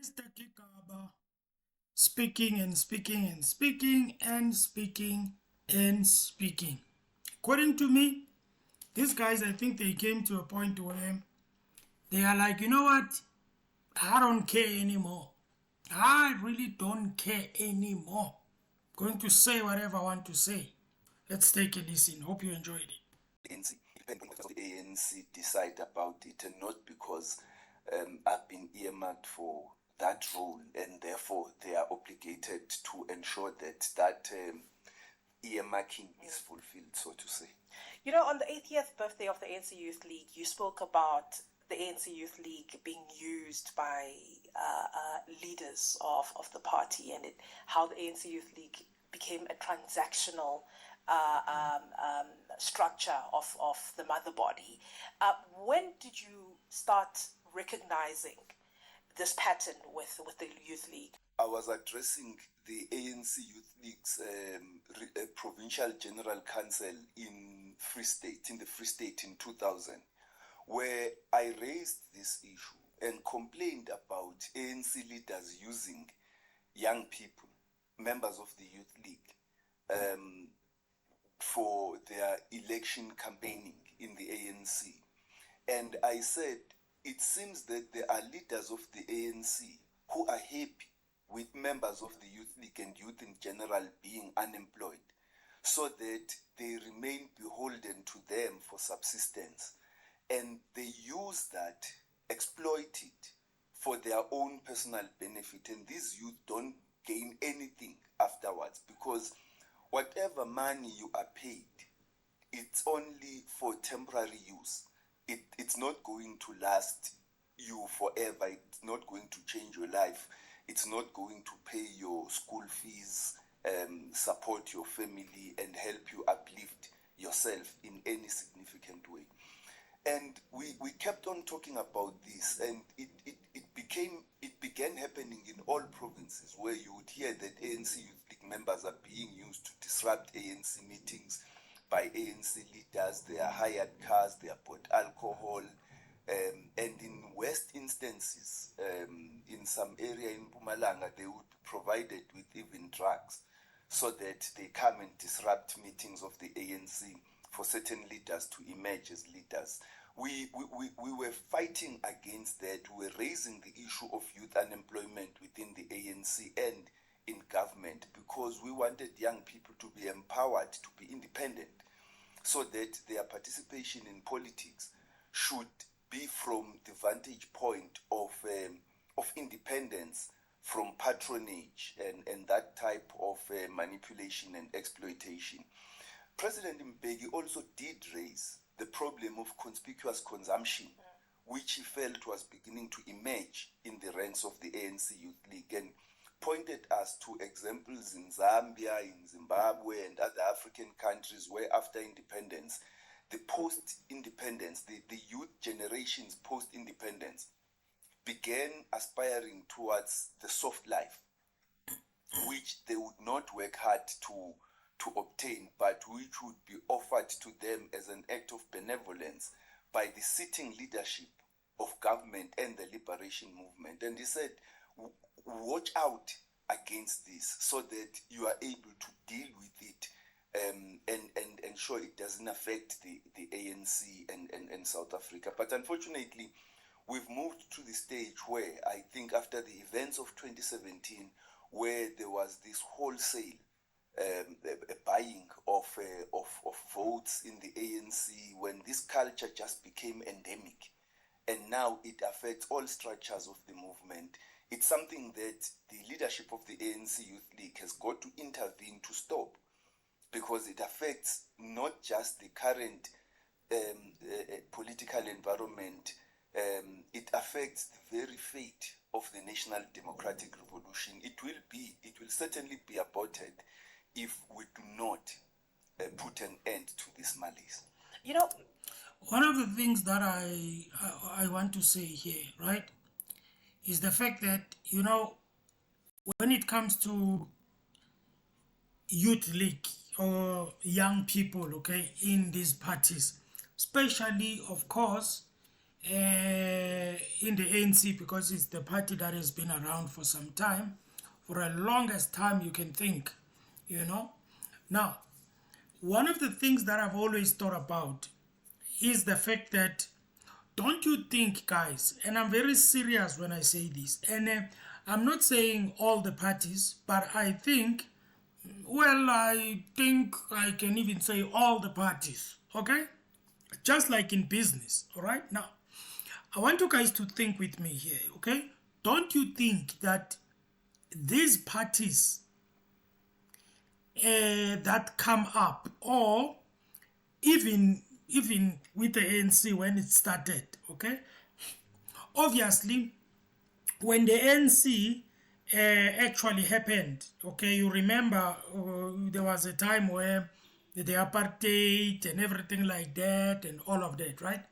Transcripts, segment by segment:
Mr. Gigaba speaking and speaking and speaking and speaking and speaking. According to me, these guys, I think they came to a point where they are like, you know what? I don't care anymore. I really don't care anymore. Going to say whatever I want to say. Let's take a listen. Hope you enjoyed it. ANC, independent of the ANC decide about it, and not because I've been earmarked for that role, and therefore they are obligated to ensure that earmarking is fulfilled, so to say. You know, on the 80th birthday of the ANC Youth League, you spoke about the ANC Youth League being used by leaders of the party, and how the ANC Youth League became a transactional structure of the mother body. When did you start recognizing this pattern with the Youth League? I was addressing the ANC Youth League's Provincial General Council in the Free State in 2000, where I raised this issue and complained about ANC leaders using young people, members of the Youth League, for their election campaigning in the ANC. And I said, it seems that there are leaders of the ANC who are happy with members of the Youth League and youth in general being unemployed, so that they remain beholden to them for subsistence. And they use that, exploit it for their own personal benefit. And these youth don't gain anything afterwards, because whatever money you are paid, it's only for temporary use. It's not going to last you forever. It's not going to change your life. It's not going to pay your school fees, support your family, and help you uplift yourself in any significant way. And we kept on talking about this, and it began happening in all provinces, where you would hear that ANC Youth League members are being used to disrupt ANC meetings by ANC leaders. They are hired cars, they are bought alcohol, and in worst instances, in some area in Mpumalanga, they would be provided with even drugs, so that they come and disrupt meetings of the ANC for certain leaders to emerge as leaders. We were fighting against that. We were raising the issue of youth unemployment within the ANC and in government, because we wanted young people to be empowered, to be independent, so that their participation in politics should be from the vantage point of independence from patronage and that type of manipulation and exploitation. President Mbeki also did raise the problem of conspicuous consumption, which he felt was beginning to emerge in the ranks of the ANC Youth League, and pointed us to examples in Zambia, in Zimbabwe, and other African countries where after independence, the post-independence, the youth generations post-independence began aspiring towards the soft life, which they would not work hard to obtain, but which would be offered to them as an act of benevolence by the sitting leadership of government and the liberation movement. And he said, watch out against this, so that you are able to deal with it and ensure it doesn't affect the ANC and South Africa. But unfortunately, we've moved to the stage where I think after the events of 2017, where there was this wholesale buying of votes in the ANC, when this culture just became endemic, and now it affects all structures of the movement. It's something that the leadership of the ANC Youth League has got to intervene to stop, because it affects not just the current political environment, it affects the very fate of the national democratic revolution. It will certainly be aborted if we do not put an end to this malice. You know, one of the things that I want to say here, right, is the fact that, you know, when it comes to youth league or young people, okay, in these parties, especially, of course, in the ANC, because it's the party that has been around for some time, for a longest time you can think, you know. Now, one of the things that I've always thought about is the fact that, don't you think, guys, and I'm very serious when I say this, and I'm not saying all the parties, but I think, well, I think I can even say all the parties, okay? Just like in business, all right? Now, I want you guys to think with me here, okay? Don't you think that these parties that come up, or even with the ANC when it started, okay? Obviously, when the ANC actually happened, okay, you remember there was a time where the apartheid and everything like that and all of that, right?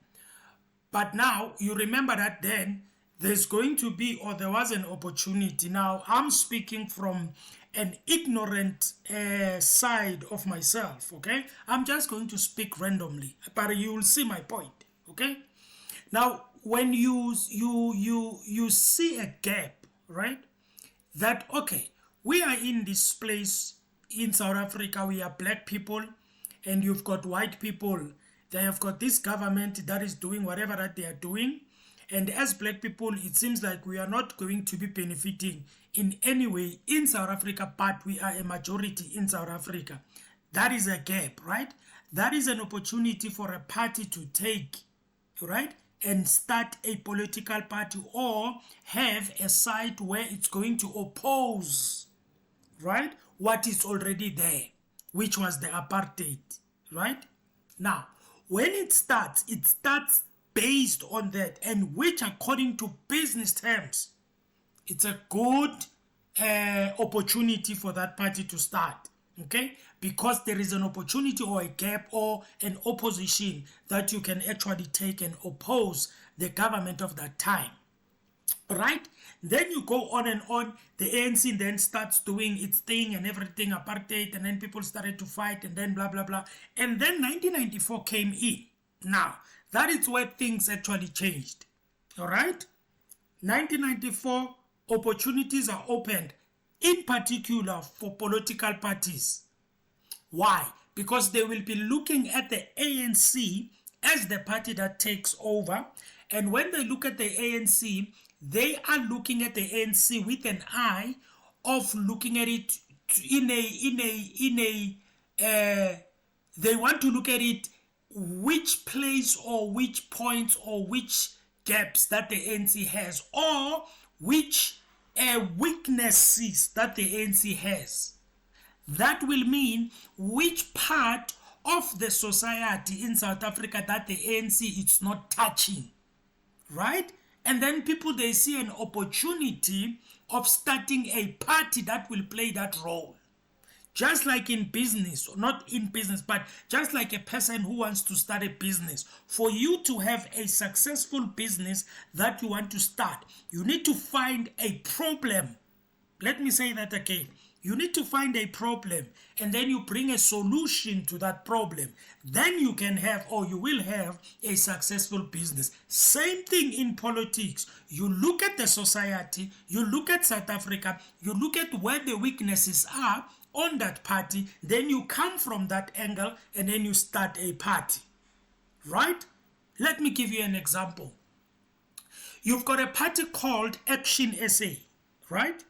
But now you remember that then there's going to be, or there was an opportunity. Now I'm speaking from an ignorant side of myself, okay? I'm just going to speak randomly, but you will see my point, okay? Now, when you see a gap, right? That, okay, we are in this place in South Africa, we are black people, and you've got white people. They have got this government that is doing whatever that they are doing. And as black people, it seems like we are not going to be benefiting in any way in South Africa, but we are a majority in South Africa. That is a gap, right? That is an opportunity for a party to take, right? And start a political party, or have a side where it's going to oppose, right, what is already there, which was the apartheid, right? Now, when it starts based on that, and which according to business terms, it's a good opportunity for that party to start, okay? Because there is an opportunity or a gap or an opposition that you can actually take and oppose the government of that time, right? Then you go on and on. The ANC then starts doing its thing and everything, apartheid, and then people started to fight, and then blah, blah, blah. And then 1994 came in. Now, that is where things actually changed, all right? 1994, opportunities are opened, in particular for political parties. Why? Because they will be looking at the ANC as the party that takes over. And when they look at the ANC, they are looking at the ANC with an eye of looking at it they want to look at it, which place or which points or which gaps that the ANC has, or which weaknesses that the ANC has. That will mean which part of the society in South Africa that the ANC is not touching, right? And then people, they see an opportunity of starting a party that will play that role. Just like in business, not in business, but just like a person who wants to start a business. For you to have a successful business that you want to start, you need to find a problem. Let me say that again. You need to find a problem, and then you bring a solution to that problem. Then you can have, or you will have, a successful business. Same thing in politics. You look at the society, you look at South Africa, you look at where the weaknesses are on that party, then you come from that angle, and then you start a party, right? Let me give you an example. You've got a party called Action SA, right?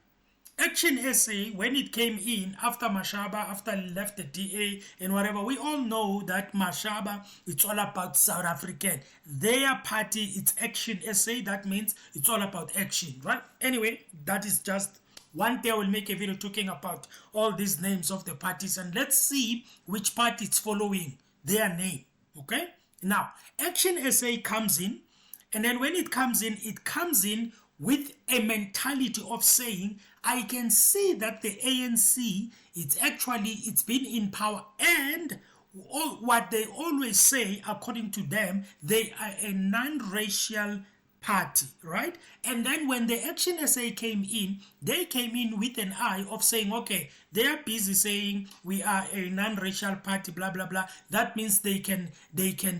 Action SA, when it came in after Mashaba, after he left the DA and whatever, we all know that Mashaba, it's all about South African. Their party, it's Action SA, that means it's all about action, right? Anyway, that is just one day I will make a video talking about all these names of the parties, and let's see which party is following their name, okay? Now, Action SA comes in, and then when it comes in with a mentality of saying, I can see that the ANC, it's been in power, and what they always say, according to them, they are a non-racial party, right? And then when the Action SA came in, they came in with an eye of saying, okay, they are busy saying we are a non-racial party, blah blah blah. That means they can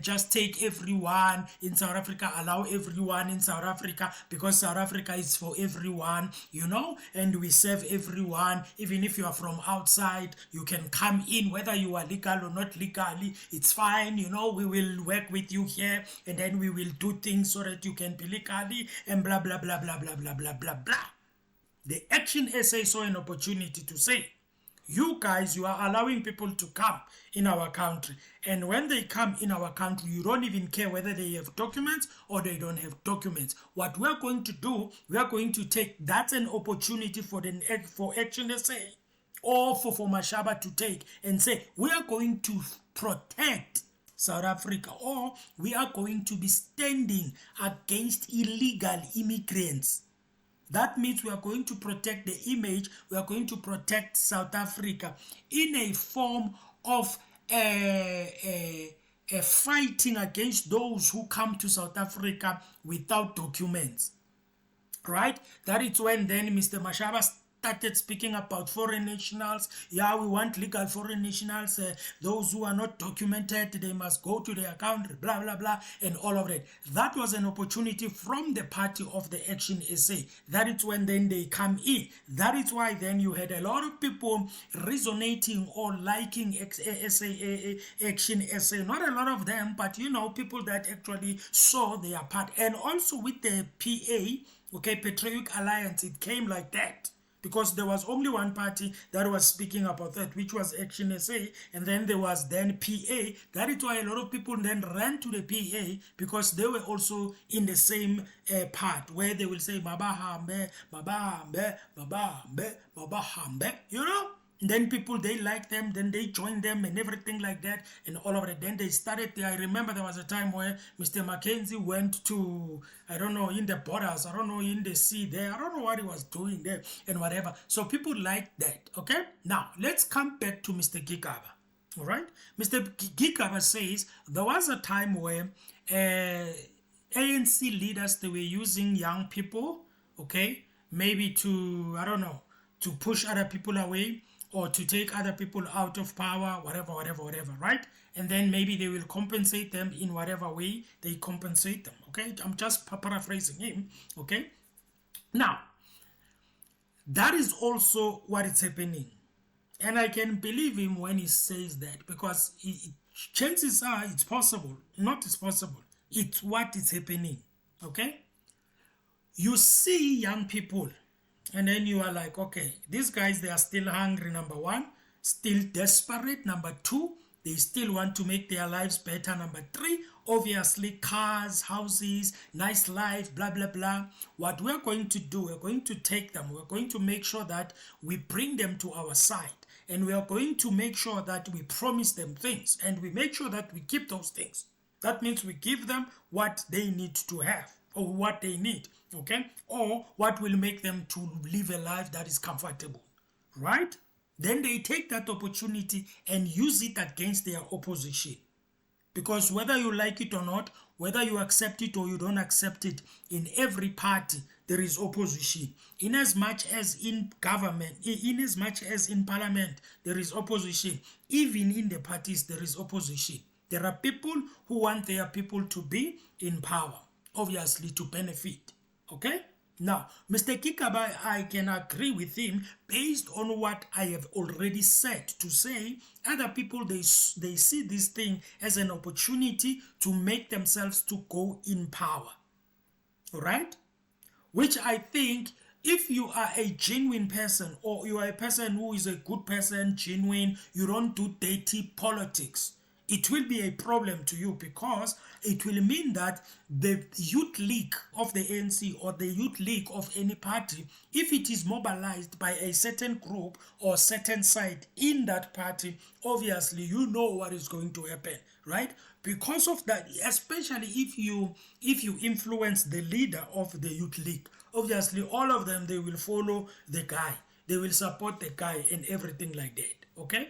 just take everyone in South Africa, allow everyone in South Africa, because South Africa is for everyone, you know, and we serve everyone. Even if you are from outside, you can come in, whether you are legal or not legally, it's fine, you know, we will work with you here, and then we will do things so that you can be legally, and blah blah blah blah blah blah blah blah blah. The Action SA saw an opportunity to say, you guys, you are allowing people to come in our country, and when they come in our country, you don't even care whether they have documents or they don't have documents. What we're going to do, we are going to take, that's an opportunity for Action SA or for Mashaba to take and say, we are going to protect South Africa, or we are going to be standing against illegal immigrants. That means we are going to protect the image, we are going to protect South Africa in a form of a fighting against those who come to South Africa without documents, right? That is when then Mr. Mashaba started speaking about foreign nationals. Yeah, we want legal foreign nationals. Those who are not documented, they must go to their country, blah, blah, blah, and all of that. That was an opportunity from the party of the Action SA. That is when then they come in. That is why then you had a lot of people resonating or liking Action SA. Not a lot of them, but you know, people that actually saw their part. And also with the PA, okay, Patriotic Alliance, it came like that. Because there was only one party that was speaking about that, which was Action SA, and then there was then PA. That is why a lot of people then ran to the PA, because they were also in the same part, where they will say, Mabahambe, Mabahambe, Mabahambe, Mabahambe, you know? And then people, they like them, then they joined them and everything like that, and all of it. Then they started, I remember there was a time where Mr. Mackenzie went to, I don't know, in the borders, I don't know, in the sea there, I don't know what he was doing there and whatever. So people liked that, okay? Now, let's come back to Mr. Gigaba, all right? Mr. Gigaba says there was a time where ANC leaders, they were using young people, okay, maybe to, I don't know, to push other people away, or to take other people out of power, whatever, right? And then maybe they will compensate them in whatever way they compensate them, okay? I'm just paraphrasing him, okay? Now, that is also what is happening. And I can believe him when he says that, because chances are it's possible. Not it's possible. It's what is happening, okay? You see young people, and then you are like, okay, these guys, they are still hungry, number one, still desperate, number two, they still want to make their lives better, number three, obviously, cars, houses, nice life, blah, blah, blah. What we're going to do, we're going to take them, we're going to make sure that we bring them to our side, and we are going to make sure that we promise them things, and we make sure that we keep those things. That means we give them what they need to have, or what they need, okay, or what will make them to live a life that is comfortable, right? Then they take that opportunity and use it against their opposition, because whether you like it or not, whether you accept it or you don't accept it, in every party there is opposition. In as much as in government, in as much as in parliament there is opposition, even in the parties there is opposition. There are people who want their people to be in power, obviously to benefit, okay? Now, Mr. Gigaba, I can agree with him based on what I have already said, to say other people, they see this thing as an opportunity to make themselves to go in power, all right? Which I think, if you are a genuine person, or you are a person who is a good person, genuine, you don't do dirty politics, it will be a problem to you, because it will mean that the youth league of the ANC or the youth league of any party, if it is mobilized by a certain group or certain side in that party, obviously you know what is going to happen, right? Because of that, especially if you influence the leader of the youth league, obviously all of them, they will follow the guy, they will support the guy and everything like that, okay?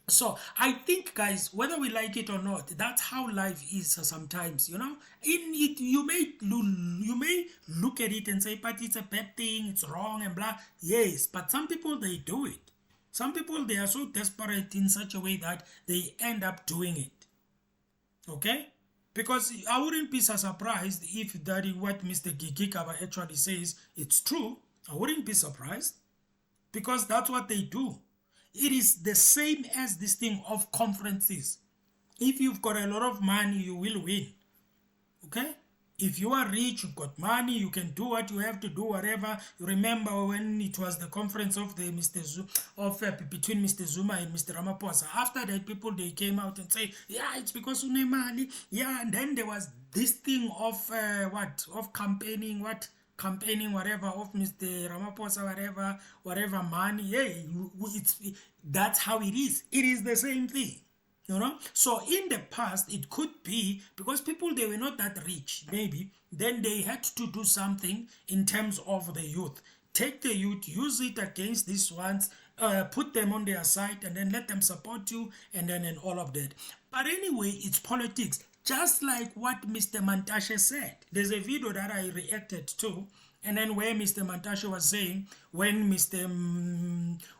So I think, guys, whether we like it or not, that's how life is sometimes. In it, you may look at it and say, but it's a bad thing, it's wrong and blah. Yes, but some people, they do it. Some people, they are so desperate in such a way that they end up doing it. Okay? Because I wouldn't be so surprised if that is what Mr. Gigaba actually says, it's true. I wouldn't be surprised, because that's what they do. It is the same as this thing of conferences. If you've got a lot of money, you will win. Okay? If you are rich, you've got money, you can do what you have to do, whatever. You remember when it was the conference of the between Mr. Zuma and Mr. Ramaphosa. After that, people, they came out and say, yeah, it's because Unemali. Yeah, and then there was this thing of campaigning, whatever, of Mr. Ramaphosa, whatever money. Hey, that's how it is. It is the same thing. So in the past, it could be because people, they were not that rich, maybe then they had to do something in terms of the youth. Take the youth, use it against these ones, put them on their side, and then let them support you, and all of that. But anyway, it's politics. Just like what Mr. Mantashe said. There's a video that I reacted to, and then where Mr. Mantashe was saying, when Mr.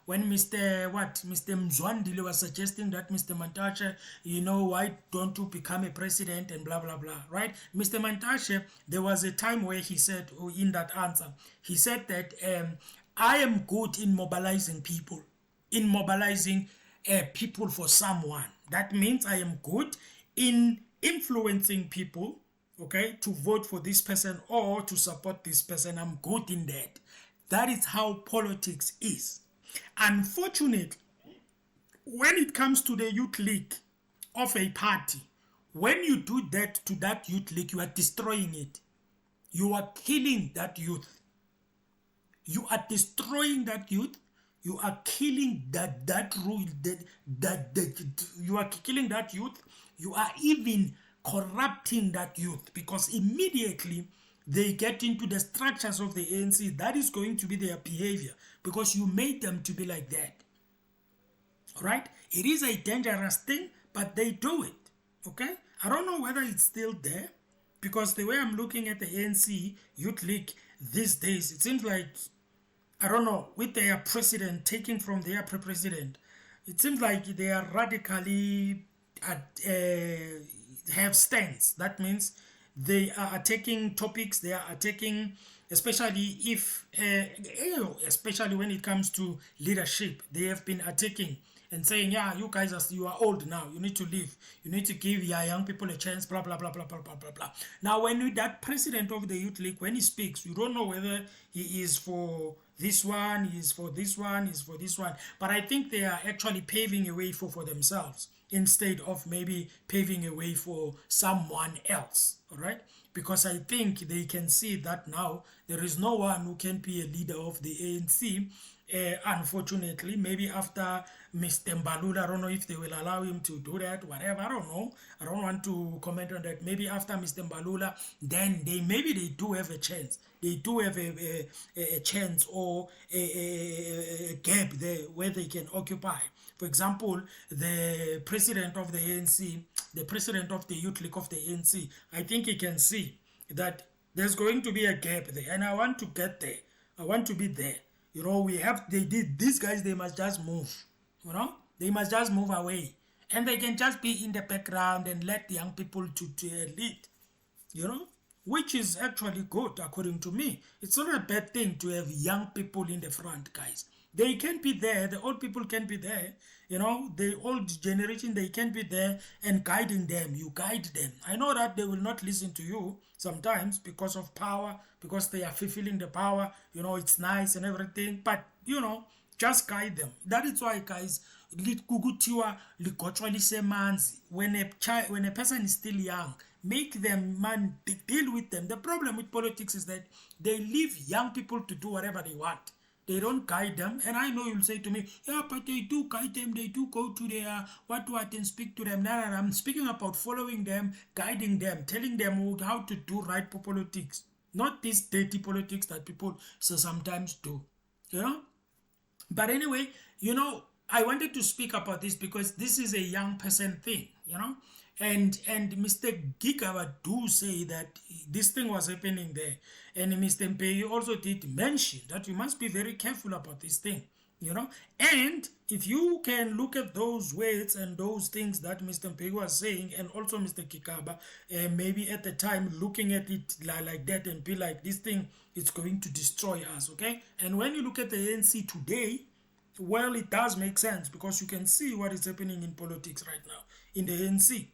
Mzwandile was suggesting that Mr. Mantashe, why don't you become a president and blah, blah, blah, right? Mr. Mantashe, there was a time where he said, in that answer, he said that I am good in mobilizing people, people for someone. That means I am good in influencing people, okay, to vote for this person or to support this person. I'm good in that. That is how politics is. Unfortunately, when it comes to the youth league of a party, when you do that to that youth league, you are destroying it. You are killing that youth. You are destroying that youth. You are killing that rule. You are killing that youth. You are even corrupting that youth, because immediately they get into the structures of the ANC, that is going to be their behavior, because you made them to be like that. Right? It is a dangerous thing, but they do it. Okay? I don't know whether it's still there, because the way I'm looking at the ANC Youth League these days, it seems like, I don't know, with their president taking from their president, it seems like they are radically have stance. That means they are attacking topics, they are attacking, especially especially when it comes to leadership, they have been attacking and saying, yeah, you guys you are old now, you need to leave, you need to give your young people a chance, blah blah blah blah blah blah blah blah. Now when that president of the youth league, when he speaks, you don't know whether he is for this one, he is for this one, he is for this one, but I think they are actually paving a way for themselves, instead of maybe paving a way for someone else. All right, because I think they can see that now there is no one who can be a leader of the ANC. Unfortunately, maybe after Mr. Mbalula, I don't know if they will allow him to do that, whatever, I don't know. I don't want to comment on that. Maybe after Mr. Mbalula, then maybe they do have a chance. They do have a chance, or a gap there where they can occupy. For example, the president of the ANC, the president of the youth league of the ANC, I think he can see that there's going to be a gap there, and I want to get there. I want to be there. These guys, they must just move. They must just move away, and they can just be in the background and let the young people to lead. Which is actually good, according to me. It's not a bad thing to have young people in the front, guys. They can be there, the old people can be there, the old generation, they can be there and guiding them. You guide them. I know that they will not listen to you sometimes because of power, because they are fulfilling the power, it's nice and everything, but, just guide them. That is why, guys, when a person is still young, make them, deal with them. The problem with politics is that they leave young people to do whatever they want. They don't guide them. And I know you'll say to me, yeah, but they do guide them. They do go to their what and speak to them. No, I'm speaking about following them, guiding them, telling them how to do right politics. Not this dirty politics that people sometimes do. But anyway, I wanted to speak about this because this is a young person thing, and Mr. Gigaba do say that this thing was happening there, and Mr. Mpey also did mention that we must be very careful about this thing, and if you can look at those words and those things that Mr. Mpey was saying, and also Mr. Gigaba, maybe at the time looking at it like that and be like, this thing is going to destroy us, okay? And when you look at the ANC today, well, it does make sense because you can see what is happening in politics right now in the ANC.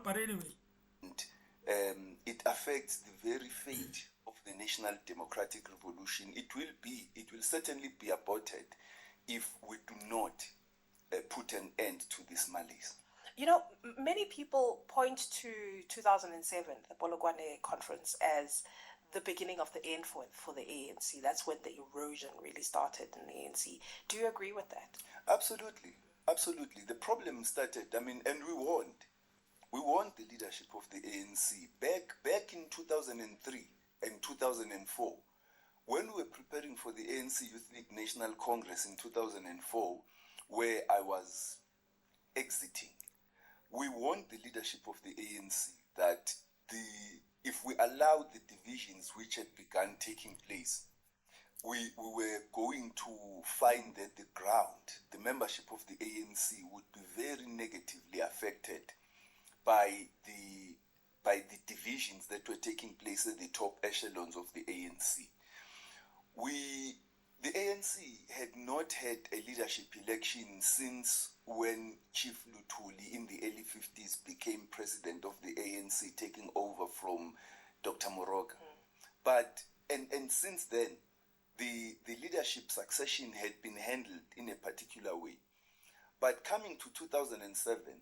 But anyway. It affects the very fate of the National Democratic Revolution. It will certainly be aborted if we do not put an end to this malice. Many people point to 2007, the Polokwane conference, as the beginning of the end for the ANC. That's when the erosion really started in the ANC. Do you agree with that? Absolutely. The problem started, and we warned. We warned the leadership of the ANC back in 2003 and 2004. When we were preparing for the ANC Youth League National Congress in 2004, where I was exiting, we warned the leadership of the ANC that if we allowed the divisions which had begun taking place, we were going to find that the ground, the membership of the ANC, would be very negatively affected by the divisions that were taking place at the top echelons of the ANC. The ANC had not had a leadership election since when Chief Luthuli in the early 50s became president of the ANC, taking over from Dr. Moroka. But and since then, the leadership succession had been handled in a particular way. But coming to 2007,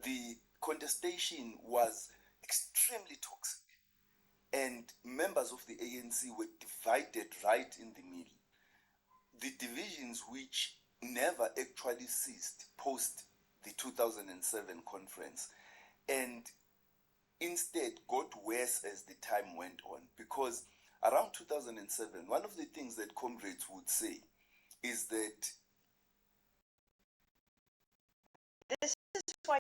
the contestation was extremely toxic, and members of the ANC were divided right in the middle. The divisions which never actually ceased post the 2007 conference, and instead got worse as the time went on, because around 2007, one of the things that comrades would say is that this is why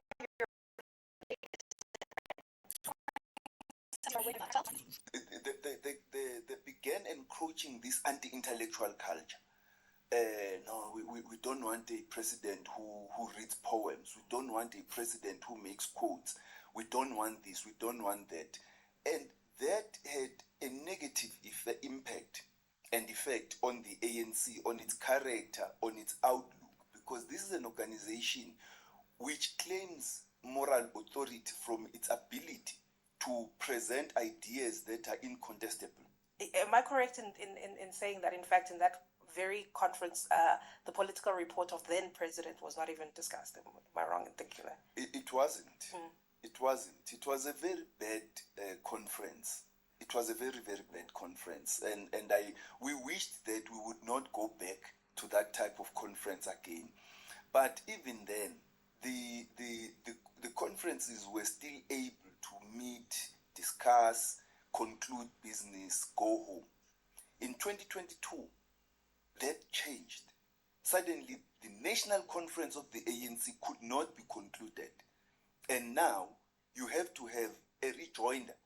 they began encroaching this anti-intellectual culture. No, we don't want a president who reads poems. We don't want a president who makes quotes. We don't want this. We don't want that. And that had a negative impact and effect on the ANC, on its character, on its outlook, because this is an organization which claims moral authority from its ability to present ideas that are incontestable. Am I correct in saying that, in fact, in that very conference, the political report of then president was not even discussed? Am I wrong in thinking that? It wasn't. It wasn't. It was a very bad conference. It was a very, very bad conference, and we wished that we would not go back to that type of conference again. But even then, the conferences were still able to meet, discuss, conclude business, go home. In 2022, that changed. Suddenly, the national conference of the ANC could not be concluded. And now, you have to have a rejoinder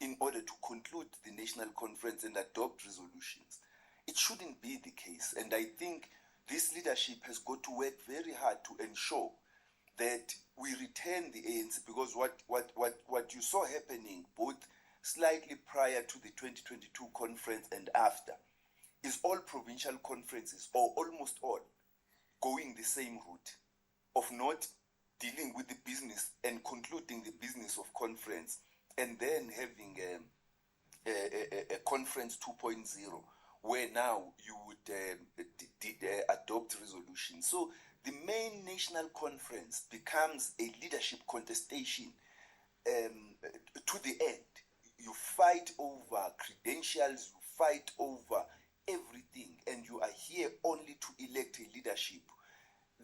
in order to conclude the national conference and adopt resolutions. It shouldn't be the case. And I think this leadership has got to work very hard to ensure that we return the ANC, because what you saw happening both slightly prior to the 2022 conference and after is all provincial conferences, or almost all, going the same route of not dealing with the business and concluding the business of conference, and then having a conference 2.0, where now you would adopt resolutions. So the main national conference becomes a leadership contestation to the end. You fight over credentials, you fight over everything, and you are here only to elect a leadership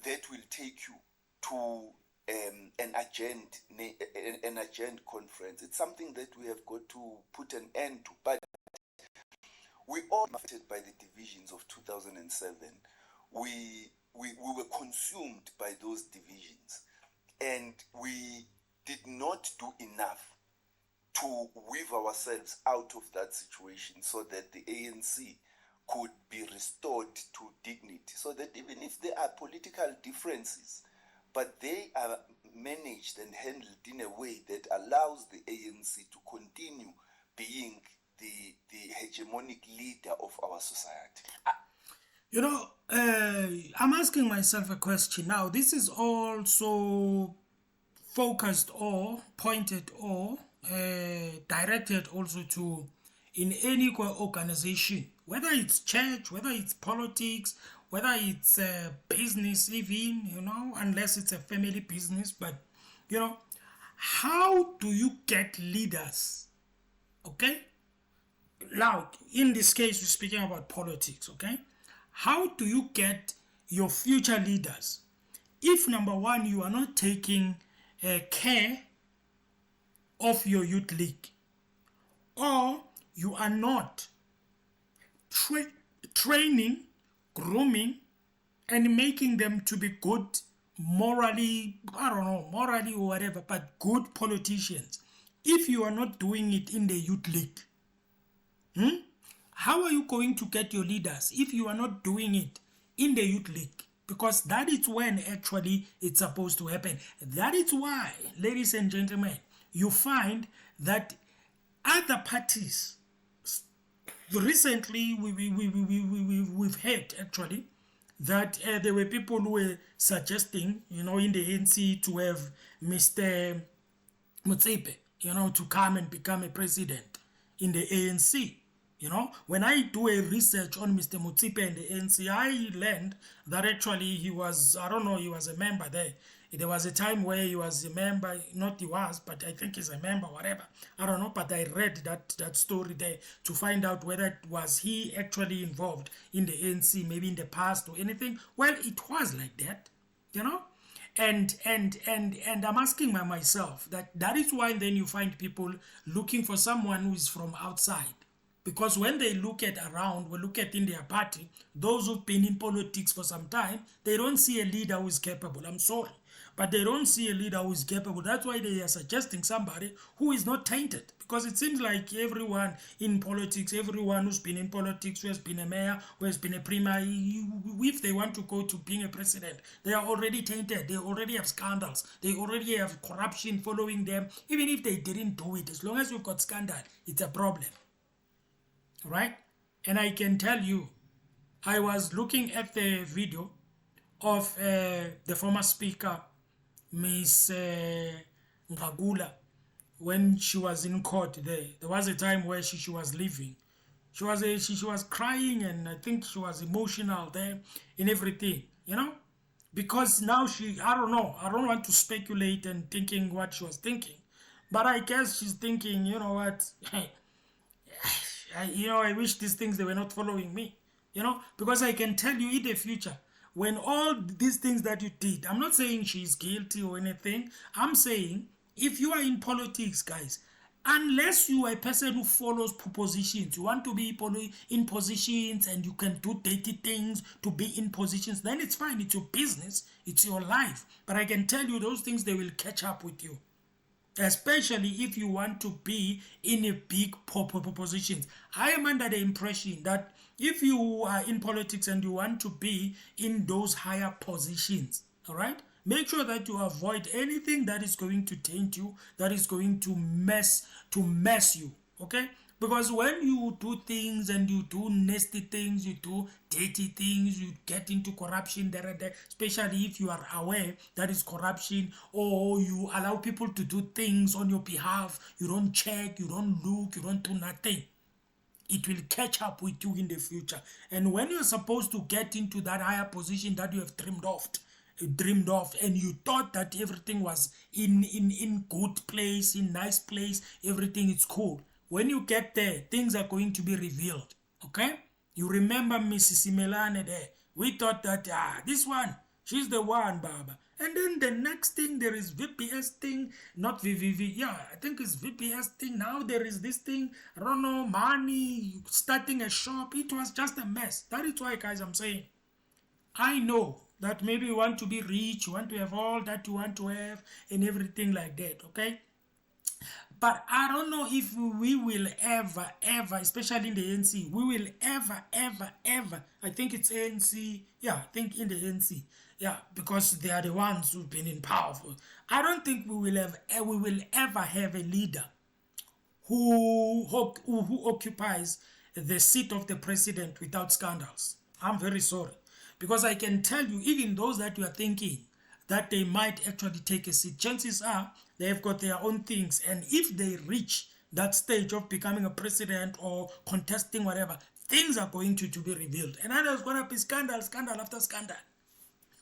that will take you to an agenda conference. It's something that we have got to put an end to. But we all affected by the divisions of 2007. we were consumed by those divisions, and we did not do enough to weave ourselves out of that situation so that the ANC could be restored to dignity, so that even if there are political differences, but they are managed and handled in a way that allows the ANC to continue being the hegemonic leader of our society. You know, I'm asking myself a question now. This is also focused or pointed or directed also to in any organization, whether it's church, whether it's politics, whether it's business even, you know, unless it's a family business. But, you know, how do you get leaders, okay? Now, in this case, we're speaking about politics, okay? How do you get your future leaders if, number one, you are not taking care of your youth league, or you are not training, grooming, and making them to be good morally, I don't know, morally or whatever, but good politicians? If you are not doing it in the youth league, how are you going to get your leaders if you are not doing it in the youth league? Because that is when actually it's supposed to happen. That is why, ladies and gentlemen, you find that other parties, recently we've heard actually that there were people who were suggesting, you know, in the ANC to have Mr. Motsepe, you know, to come and become a president in the ANC. You know, when I do a research on Mr. Motsepe and the ANC, I learned that actually he was, I don't know, he was a member there. There was a time where he was a member, not he was, but I think he's a member, whatever. I don't know, but I read that story there to find out whether was he actually involved in the ANC, maybe in the past or anything. Well, it was like that, you know. And I'm asking myself that is why then you find people looking for someone who is from outside. Because when they look at around, we look at in their party, those who've been in politics for some time, they don't see a leader who is capable. I'm sorry. But they don't see a leader who is capable. That's why they are suggesting somebody who is not tainted. Because it seems like everyone in politics, everyone who's been in politics, who has been a mayor, who has been a premier, if they want to go to being a president, they are already tainted. They already have scandals. They already have corruption following them. Even if they didn't do it, as long as you've got scandal, it's a problem. Right? And I can tell you, I was looking at the video of the former speaker, Miss Ngagula, when she was in court there. There was a time where she was leaving. She was crying, and I think she was emotional there in everything, you know? Because now I don't know, I don't want to speculate and thinking what she was thinking. But I guess she's thinking, you know what, I wish these things, they were not following me, you know, because I can tell you in the future, when all these things that you did, I'm not saying she's guilty or anything. I'm saying if you are in politics, guys, unless you are a person who follows positions, you want to be in positions and you can do dirty things to be in positions, then it's fine. It's your business. It's your life. But I can tell you those things, they will catch up with you. Especially if you want to be in a big positions. I am under the impression that if you are in politics and you want to be in those higher positions, all right, make sure that you avoid anything that is going to taint you, that is going to mess you, okay? Because when you do things and you do nasty things, you do dirty things, you get into corruption there and there, especially if you are aware that is corruption, or you allow people to do things on your behalf, you don't check, you don't look, you don't do nothing. It will catch up with you in the future. And when you're supposed to get into that higher position that you have dreamed of, and you thought that everything was in good place, in nice place, everything is cool. When you get there, things are going to be revealed. Okay? You remember Mrs. Simelane there. We thought that, this one, she's the one, Baba. And then the next thing, there is VPS thing, not VVV. Yeah, I think it's VPS thing. Now there is this thing, I don't know, money, starting a shop. It was just a mess. That is why, guys, I'm saying, I know that maybe you want to be rich, you want to have all that you want to have, and everything like that, okay? But I don't know if we will ever, especially in the ANC, we will ever, I think it's ANC, yeah, I think in the ANC, yeah, because they are the ones who've been in power. I don't think we will ever have a leader who occupies the seat of the president without scandals. I'm very sorry. Because I can tell you, even those that you are thinking that they might actually take a seat, chances are they've got their own things. And if they reach that stage of becoming a president or contesting whatever, things are going to be revealed. And then there's going to be scandal after scandal.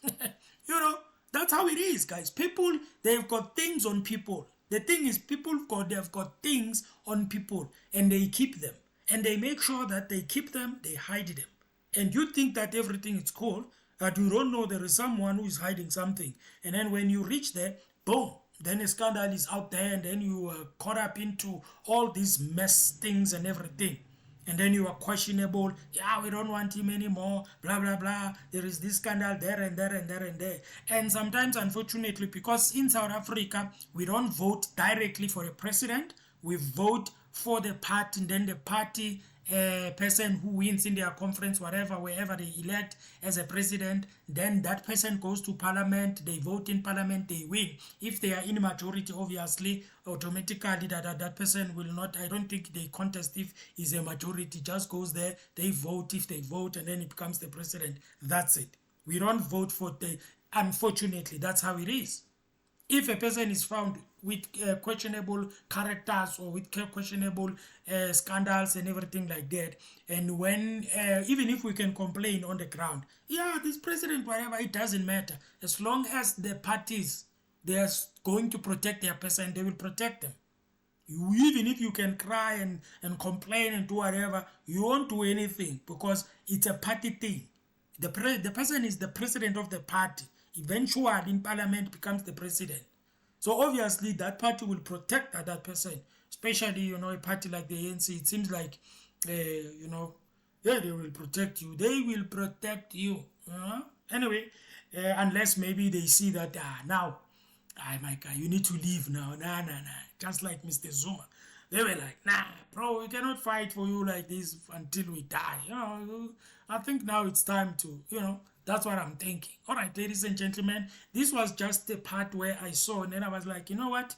You know, that's how it is, guys. People, they've got things on people. The thing is, they've got things on people and they keep them. And they make sure that they keep them, they hide them. And you think that everything is cool, that you don't know there is someone who is hiding something. And then when you reach there, boom, then a scandal is out there and then you are caught up into all these mess things and everything. And then you are questionable. Yeah, we don't want him anymore. Blah, blah, blah. There is this scandal there and there and there and there. And sometimes, unfortunately, because in South Africa, we don't vote directly for a president. We vote for the party, and then the party person who wins in their conference, wherever they elect as a president, then that person goes to parliament, they vote in parliament, they win. If they are in majority, obviously, automatically that person will not, I don't think they contest if is a majority, just goes there, they vote if they vote, and then it becomes the president. That's it. We don't vote for unfortunately, that's how it is. If a person is found with questionable characters or with questionable scandals and everything like that, and when even if we can complain on the ground, yeah, this president, whatever, it doesn't matter. As long as the parties, they are going to protect their person, they will protect them. Even if you can cry and complain and do whatever, you won't do anything because it's a party thing. The person is the president of the party. Eventually, in parliament, becomes the president. So obviously, that party will protect that person. Especially, a party like the ANC. It seems like, yeah, they will protect you. They will protect you. Anyway, unless maybe they see that now, my guy, you need to leave now. Nah. Just like Mr. Zuma. They were like, nah, bro, we cannot fight for you like this until we die. I think now it's time to, that's what I'm thinking. All right, ladies and gentlemen, this was just the part where I saw, and then I was like, you know what?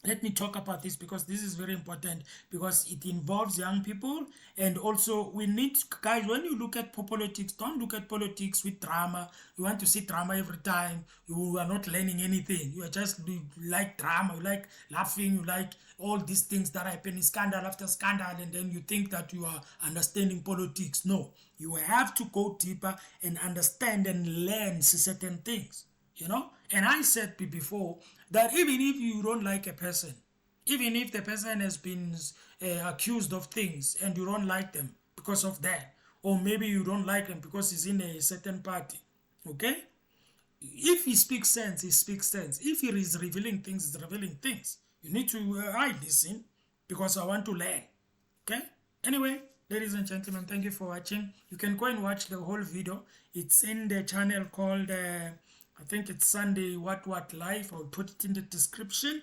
Let me talk about this because this is very important because it involves young people. And also we need, guys, when you look at politics, don't look at politics with drama. You want to see drama every time. You are not learning anything. You are just, you like drama, you like laughing, you like all these things that happen, scandal after scandal, and then you think that you are understanding politics. No, you have to go deeper and understand and learn certain things. And I said before that even if you don't like a person, even if the person has been accused of things and you don't like them because of that, or maybe you don't like him because he's in a certain party, okay? If he speaks sense, he speaks sense. If he is revealing things, he's revealing things. You need to I listen because I want to learn, okay? Anyway, ladies and gentlemen, thank you for watching. You can go and watch the whole video. It's in the channel called I think it's Sunday What Life. I'll put it in the description,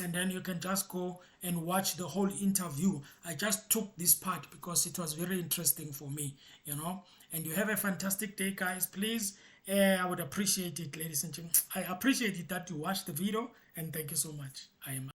and then you can just go and watch the whole interview. I just took this part because it was very interesting for me, and you have a fantastic day, guys. Please, I would appreciate it, ladies and gentlemen. I appreciate it that you watched the video, and thank you so much. I am